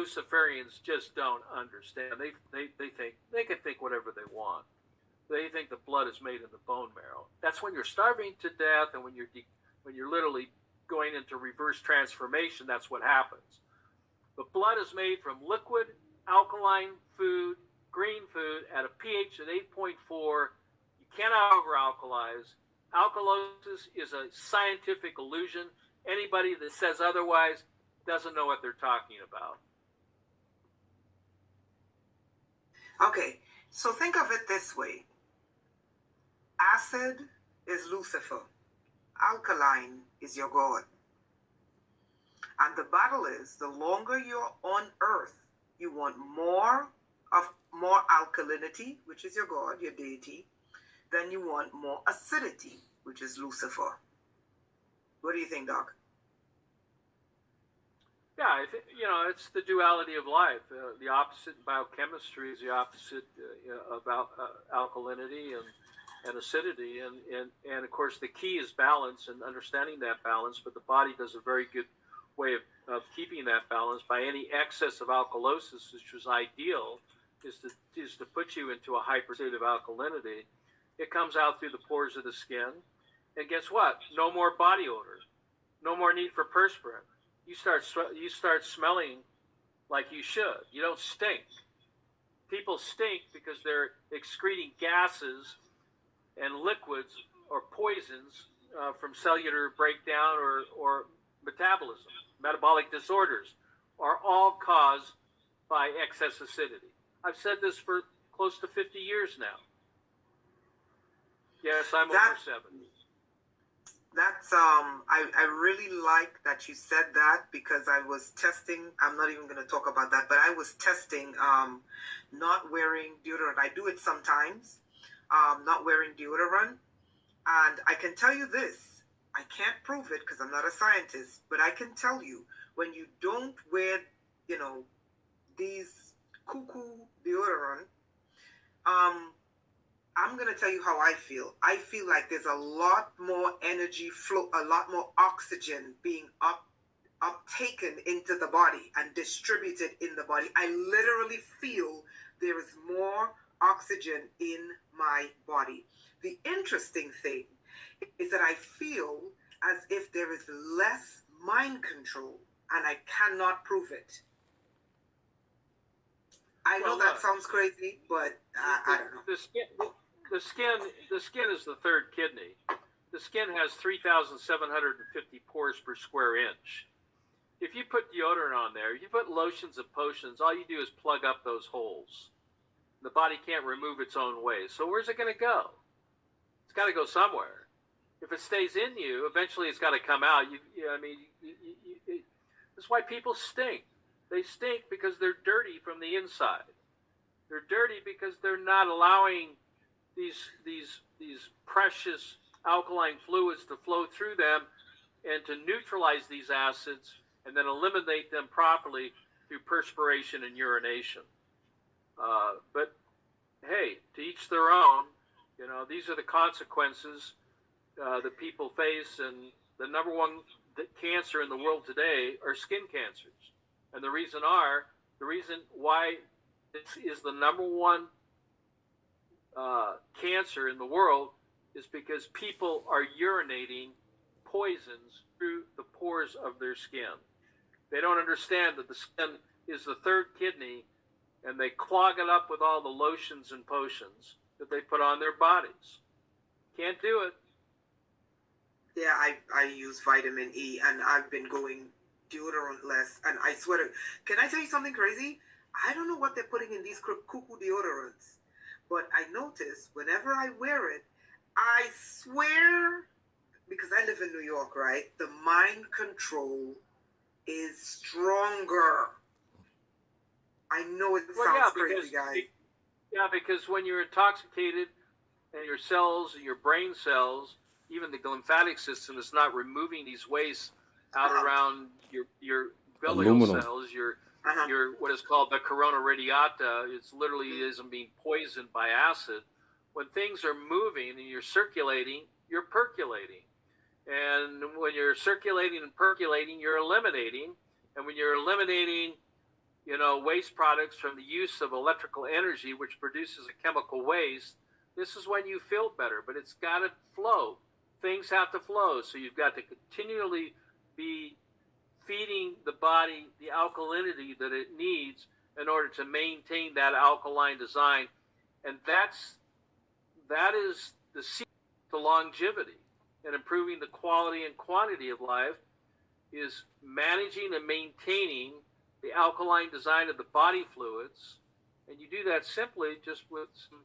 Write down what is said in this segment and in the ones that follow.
Luciferians just don't understand. They think they can think whatever they want. They think the blood is made in the bone marrow. That's when you're starving to death, and when you're literally going into reverse transformation. That's what happens. The blood is made from liquid, alkaline food, green food at a pH of 8.4. You cannot over-alkalize. Alkalosis is a scientific illusion. Anybody that says otherwise doesn't know what they're talking about. Okay, so think of it this way. Acid is Lucifer. Alkaline is your God. And the battle is, the longer you're on earth, you want more alkalinity, which is your God, your deity. Then you want more acidity, which is Lucifer. What do you think, Doc? Yeah, it's the duality of life. The opposite in biochemistry is the opposite about alkalinity and acidity, and of course the key is balance and understanding that balance. But the body does a very good way of keeping that balance. By any excess of alkalosis, which was ideal, is to put you into a hyper state of alkalinity. It comes out through the pores of the skin, and guess what? No more body odor, no more need for perspirant. You start smelling like you should. You don't stink. People stink because they're excreting gases and liquids or poisons from cellular breakdown or metabolism. Metabolic disorders are all caused by excess acidity. I've said this for close to 50 years now. Yes, I'm over 70. That's I really like that you said that, because I was testing. I'm not even going to talk about that, but I was testing not wearing deodorant. I do it sometimes, not wearing deodorant, and I can tell you this. I can't prove it because I'm not a scientist, but I can tell you, when you don't wear, these cuckoo deodorant, I'm going to tell you how I feel. I feel like there's a lot more energy flow, a lot more oxygen being uptaken into the body and distributed in the body. I literally feel there is more oxygen in my body. The interesting thing is that I feel as if there is less mind control, and I cannot prove it. I know that sounds crazy, but I don't know. The skin is the third kidney. The skin has 3,750 pores per square inch. If you put deodorant on there, you put lotions and potions, all you do is plug up those holes. The body can't remove its own waste. So where's it going to go? It's got to go somewhere. If it stays in you, eventually it's got to come out. That's why people stink. They stink because they're dirty from the inside. They're dirty because they're not allowing these precious alkaline fluids to flow through them and to neutralize these acids and then eliminate them properly through perspiration and urination. But hey, to each their own. These are the consequences that people face, and the number one cancer in the world today are skin cancers. And the reason why this is the number one cancer in the world is because people are urinating poisons through the pores of their skin. They don't understand that the skin is the third kidney, and they clog it up with all the lotions and potions that they put on their bodies. Can't do it. Yeah, I use vitamin E, and I've been going deodorant-less, and I swear to, can I tell you something crazy? I don't know what they're putting in these cuckoo deodorants, but I notice whenever I wear it, I swear, because I live in New York, right? The mind control is stronger. I know it sounds crazy, guys. Yeah, because when you're intoxicated and your cells, your brain cells, even the lymphatic system is not removing these wastes out around your biliary cells, your what is called the corona radiata. It's literally isn't being poisoned by acid. When things are moving and you're circulating, you're percolating. And when you're circulating and percolating, you're eliminating. And when you're eliminating waste products from the use of electrical energy, which produces a chemical waste, this is when you feel better. But it's got to flow. Things have to flow. So you've got to continually be feeding the body the alkalinity that it needs in order to maintain that alkaline design. And that is the secret to longevity and improving the quality and quantity of life, is managing and maintaining the alkaline design of the body fluids. And you do that simply just with some,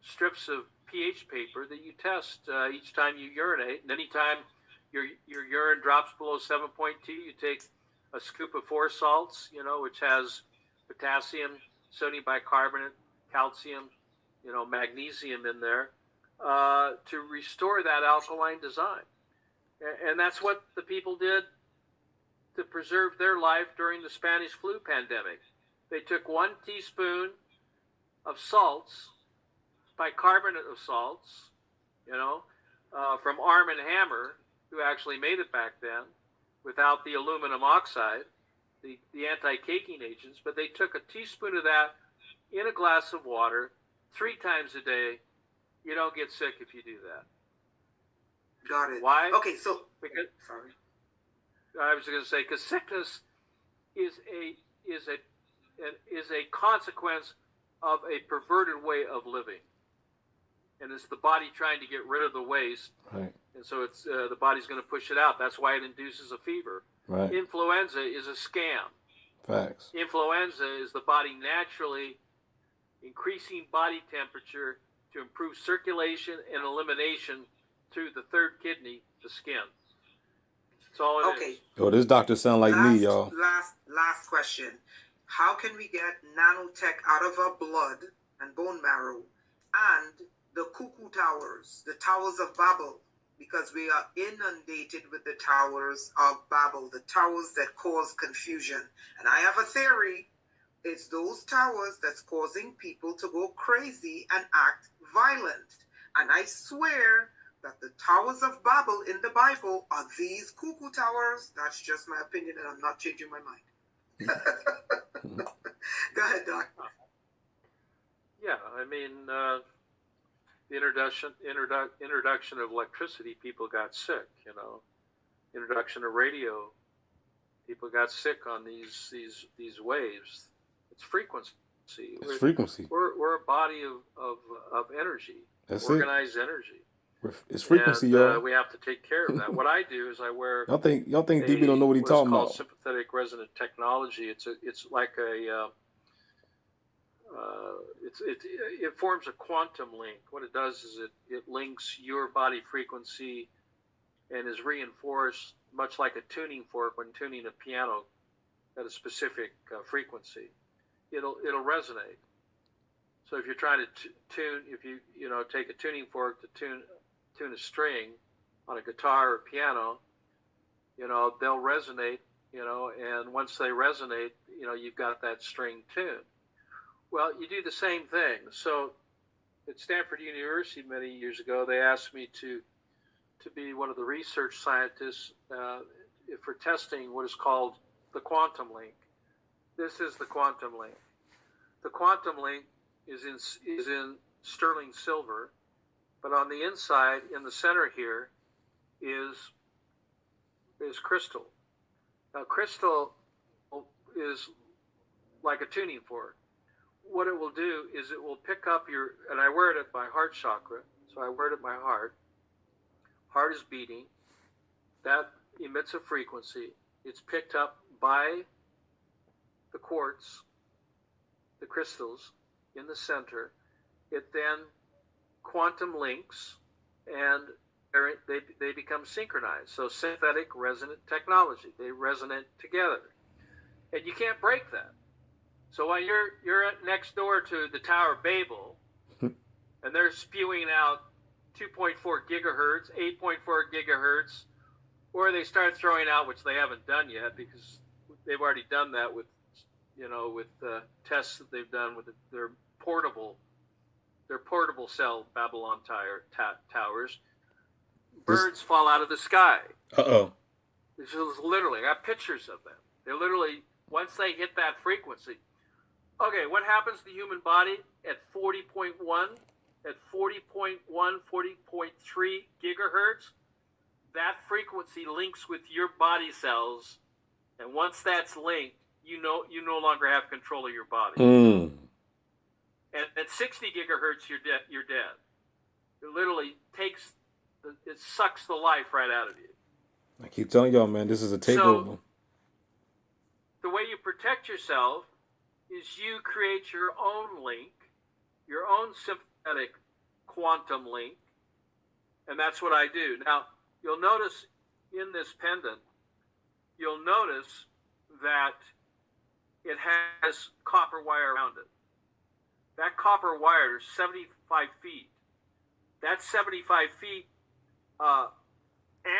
strips of pH paper that you test each time you urinate. And anytime your urine drops below 7.2, you take a scoop of 4 salts, which has potassium, sodium bicarbonate, calcium, magnesium in there, to restore that alkaline design. And that's what the people did to preserve their life during the Spanish flu pandemic. They took 1 teaspoon of salts, bicarbonate of salts, from Arm& Hammer, who actually made it back then, without the aluminum oxide, the anti-caking agents, but they took a teaspoon of that in a glass of water 3 times a day. You don't get sick if you do that. Got it. Why? Okay, so because sorry. I was going to say, because sickness is a consequence of a perverted way of living, and it's the body trying to get rid of the waste, right? And so it's the body's going to push it out. That's why it induces a fever. Right. Influenza is a scam. Facts. Influenza is the body naturally increasing body temperature to improve circulation and elimination through the third kidney, the skin. That's all it is. Yo, this doctor sound like me, y'all. Last question. How can we get nanotech out of our blood and bone marrow and the cuckoo towers, the towers of Babel? Because we are inundated with the towers of Babel, the towers that cause confusion. And I have a theory. It's those towers that's causing people to go crazy and act violent. And I swear that the towers of Babel in the Bible are these cuckoo towers. That's just my opinion, and I'm not changing my mind. Go ahead, Doc. Yeah, I mean, the introduction of electricity, people got sick. Introduction of radio, people got sick on these waves. It's frequency. It's frequency. We're a body of energy. That's organized energy. It's frequency, and, y'all. We have to take care of that. What I do is I wear. Y'all think DB don't know what he's talking about? Sympathetic resonant technology. It's like a. It forms a quantum link. What it does is it links your body frequency, and is reinforced much like a tuning fork when tuning a piano at a specific frequency. It'll resonate. So if you're trying to tune, if you take a tuning fork to tune a string on a guitar or piano, they'll resonate, and once they resonate, you've got that string tuned. Well, you do the same thing. So at Stanford University many years ago, they asked me to be one of the research scientists for testing what is called the quantum link. This is the quantum link. The quantum link is in sterling silver, but on the inside, in the center here, is crystal. Now, crystal is like a tuning fork. What it will do is it will pick up and I wear it at my heart chakra, so I wear it at my heart. Heart is beating. That emits a frequency. It's picked up by the quartz, the crystals in the center. It then quantum links, and they become synchronized. So synthetic resonant technology. They resonate together, and you can't break that. So while you're next door to the Tower of Babel, and they're spewing out 2.4 gigahertz, 8.4 gigahertz, or they start throwing out, which they haven't done yet because they've already done that with tests that they've done with their portable cell Babylon towers. Birds fall out of the sky. Uh-oh. This is literally, I have pictures of them. They literally once they hit that frequency. Okay, what happens to the human body at 40.1, at 40.1, 40.3 gigahertz? That frequency links with your body cells, and once that's linked, you no longer have control of your body. Mm. And at 60 gigahertz, you're dead. You're dead. It literally it sucks the life right out of you. I keep telling y'all, man, this is a takeover. So, the way you protect yourself is you create your own link, your own sympathetic quantum link, and that's what I do. Now, you'll notice in this pendant, you'll notice that it has copper wire around it. That copper wire is 75 feet. That 75 feet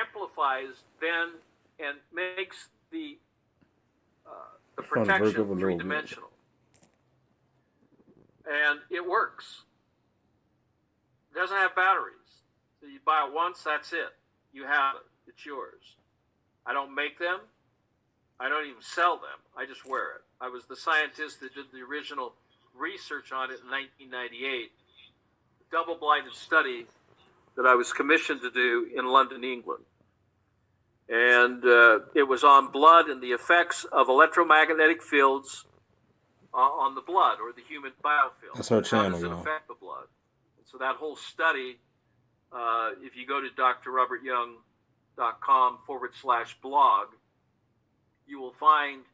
amplifies then and makes the protection three-dimensional. And it works. It doesn't have batteries. So you buy it once, that's it. You have it. It's yours. I don't make them. I don't even sell them. I just wear it. I was the scientist that did the original research on it in 1998. Double-blinded study that I was commissioned to do in London, England. And it was on blood and the effects of electromagnetic fields on the blood or the human biofilm. That's her channel, How does it affect the blood? And so that whole study, if you go to drrobertyoung.com/blog, you will find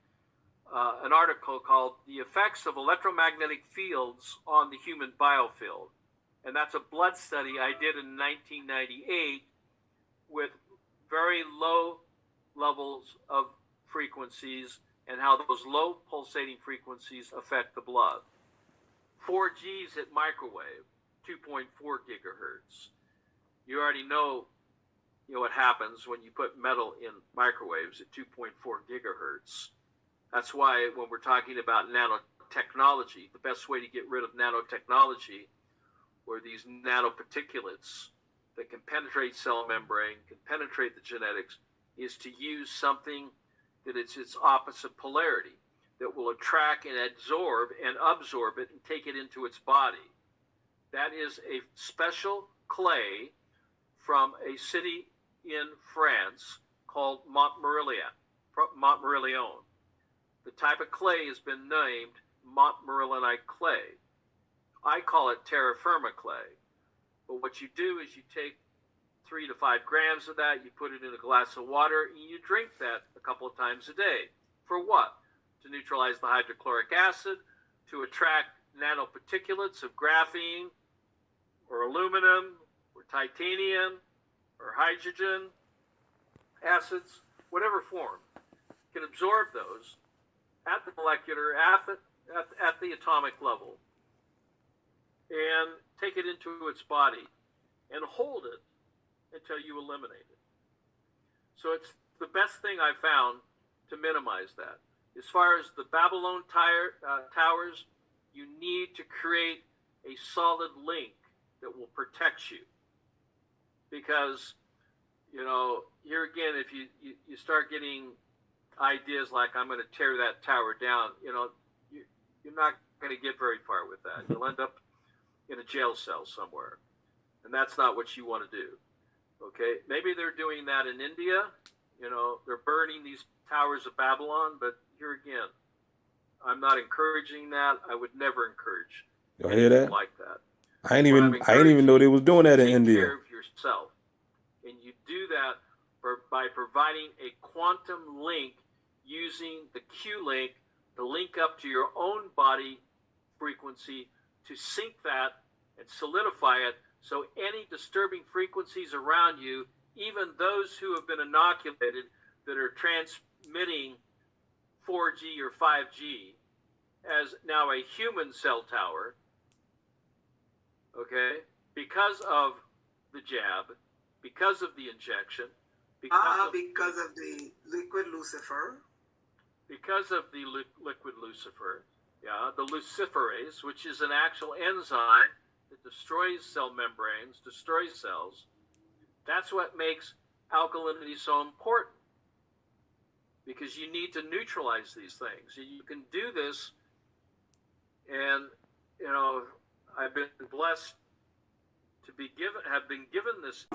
an article called The Effects of Electromagnetic Fields on the Human Biofilm. And that's a blood study I did in 1998 with very low levels of frequencies and how those low pulsating frequencies affect the blood. 4G's at microwave, 2.4 gigahertz. You already know what happens when you put metal in microwaves at 2.4 gigahertz. That's why when we're talking about nanotechnology, the best way to get rid of nanotechnology, or these nanoparticulates that can penetrate cell membrane, can penetrate the genetics, is to use something that it's its opposite polarity, that will attract and absorb it and take it into its body. That is a special clay from a city in France called Montmorillon. The type of clay has been named Montmorillonite clay. I call it terra firma clay. But what you do is you take 3 to 5 grams of that, you put it in a glass of water, and you drink that a couple of times a day. For what? To neutralize the hydrochloric acid, to attract nanoparticulates of graphene, or aluminum, or titanium, or hydrogen acids, whatever form, can absorb those at the molecular, at the atomic level, and take it into its body and hold it until you eliminate it. So it's the best thing I found to minimize that. As far as the Babylon towers, you need to create a solid link that will protect you. Because, here again, if you start getting ideas like, I'm going to tear that tower down, you're not going to get very far with that. You'll end up in a jail cell somewhere. And that's not what you want to do. Okay? Maybe they're doing that in India. They're burning these towers of Babylon. But here again, I'm not encouraging that. I would never encourage y'all hear that? like that. I ain't even know they was doing that in India. Take care of yourself. And you do that by providing a quantum link using the Q-link to link up to your own body frequency to sync that and solidify it, so any disturbing frequencies around you, even those who have been inoculated that are transmitting 4G or 5G as now a human cell tower, okay, because of the jab, because of the injection, because of the liquid lucifer. Because of the liquid lucifer, the luciferase, which is an actual enzyme that destroys cell membranes, destroys cells. That's what makes alkalinity so important. because you need to neutralize these things. You can do this, and I've been blessed to have been given this